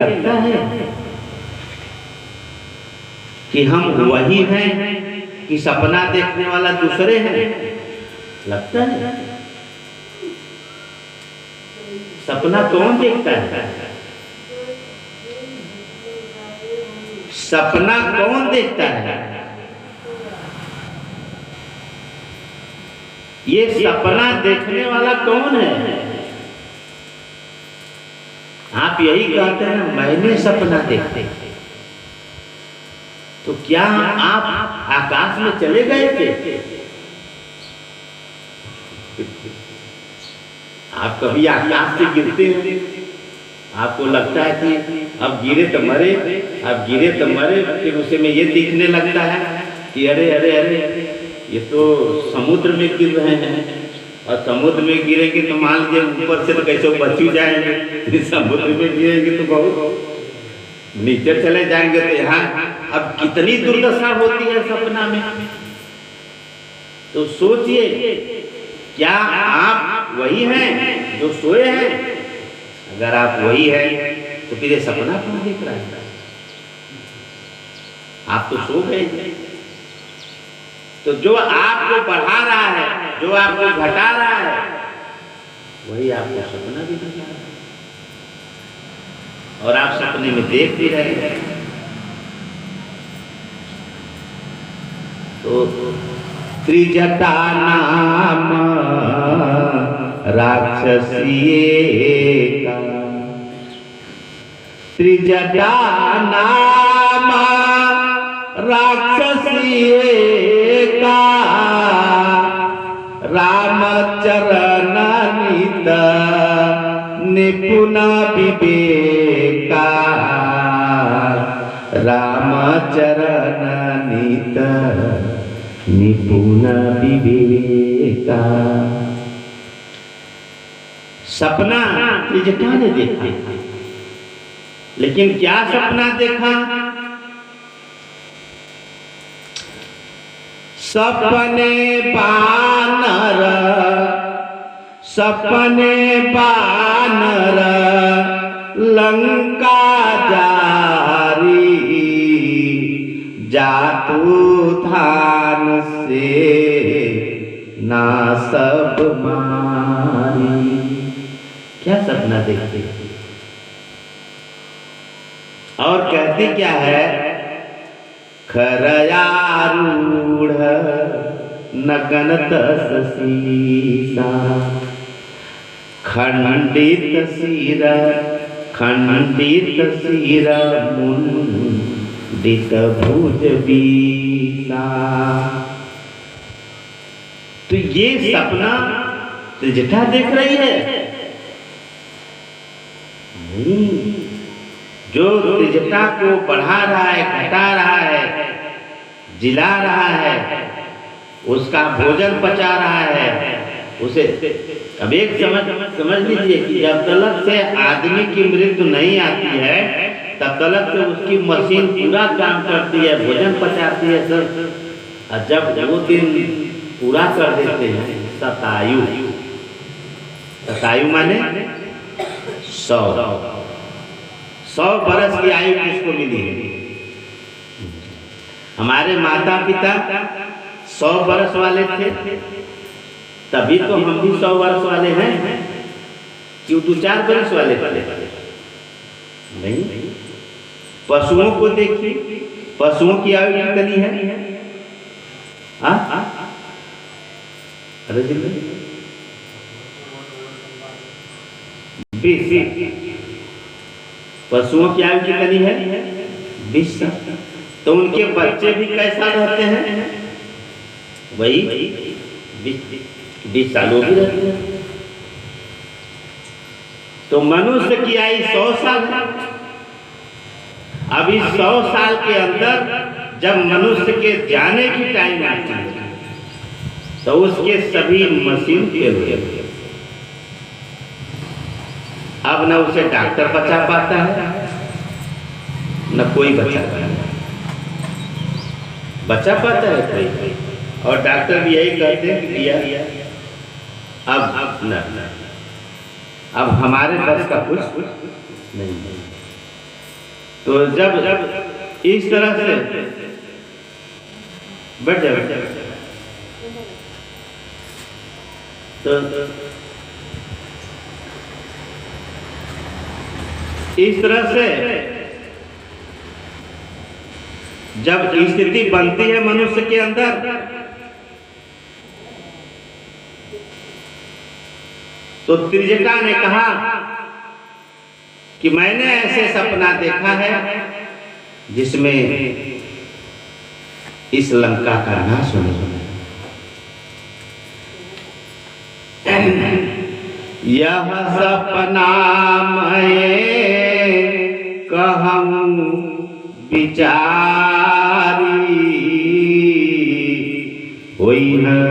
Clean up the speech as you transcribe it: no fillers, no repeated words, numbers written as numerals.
लगता है कि हम वही हैं कि सपना देखने वाला दूसरे हैं? लगता है। सपना कौन देखता है? सपना कौन देखता है? ये सपना देखने वाला कौन है? आप यही कहते हैं ना, मैंने सपना देखा। तो क्या आप आकाश में चले गए थे? आप कभी आकाश से गिरते हैं? आपको लगता है कि अब गिरे तो मरे, अब गिरे तो मरे, फिर उसे में ये दिखने लगता है कि अरे अरे अरे ये तो समुद्र में गिर रहे हैं, और समुद्र में गिरेंगे तो मान लीजिए ऊपर से तो कैसे बच ही जाएंगे, समुद्र में गिरेंगे तो बहुत नीचे चले जाएंगे। तो यहाँ अब कितनी दुर्दशा होती है सपना में। तो सोचिए, क्या आप वही हैं जो सोए हैं? अगर आप वही हैं तो फिर ये सपना कौन देख रहा है? आप तो सो गए। तो जो आपको बढ़ा रहा है, जो आपको घटा रहा है, वही आपको सपना भी दिखा रहा है, और आप सपने में देख भी रहे हैं। तो त्रिजटा नाम राक्षसीये का, त्रिजटा नाम राक्षसीये का, रामचरण नित निपुण विवेका, रामचरण नित निपुण विवेका। सपना त्रिजटा ने देखा, लेकिन क्या सपना देखा? सपने बानर, सपने बानर लंका जारी, जातु धान से ना सब मारी। क्या सपना देखते? और कहते क्या है? खरयारूढ़ नगन तस सीसा, खंडित सिर, खंडित सिर मुंडित भुज बीसा। तो ये सपना त्रिजटा देख रही है? नहीं, जो त्रिजटा को बढ़ा रहा है, घटा रहा है, जिला रहा है, उसका भोजन पचा रहा है, उसे अब एक समझ लीजिए कि जब तक से आदमी की मृत्यु नहीं आती है, तब तक से उसकी मशीन पूरा काम करती है, भोजन पचाती है सब। और जब वो दिन पूरा कर देते हैं, शतायु, शतायु माने 100 बरस की आयु किसको मिली है? हमारे माता पिता 100 बरस वाले थे, तभी तो हम भी 100 वर्ष वाले हैं। क्यों 2-4 बरस वाले थे? नहीं। पशुओं को देखिए, पशुओं की आयु कितनी है? अरे 20। पशुओं की आयु कितनी है? 20 साल। तो उनके बच्चे भी कैसा रहते हैं? वही 20 सालों की रहते हैं। तो मनुष्य की आयु 100 साल है। अभी 100 साल के अंदर जब मनुष्य के जाने की टाइम आती है, तो उसके सभी मशीन फेल हो गए। अब न उसे डॉक्टर बचा पाता है, न कोई बचा पाता है कोई। और डॉक्टर भी यही कहते हैं कि अब हमारे बस का कुछ नहीं। तो जब इस तरह से बैठ जाए तो इस तरह से जब स्थिति बनती है मनुष्य के अंदर, तो त्रिजटा ने कहा कि मैंने ऐसे सपना देखा है जिसमें इस लंका का नाश होने वाला है। यह सपना मैं कहूं विचारी हुई है।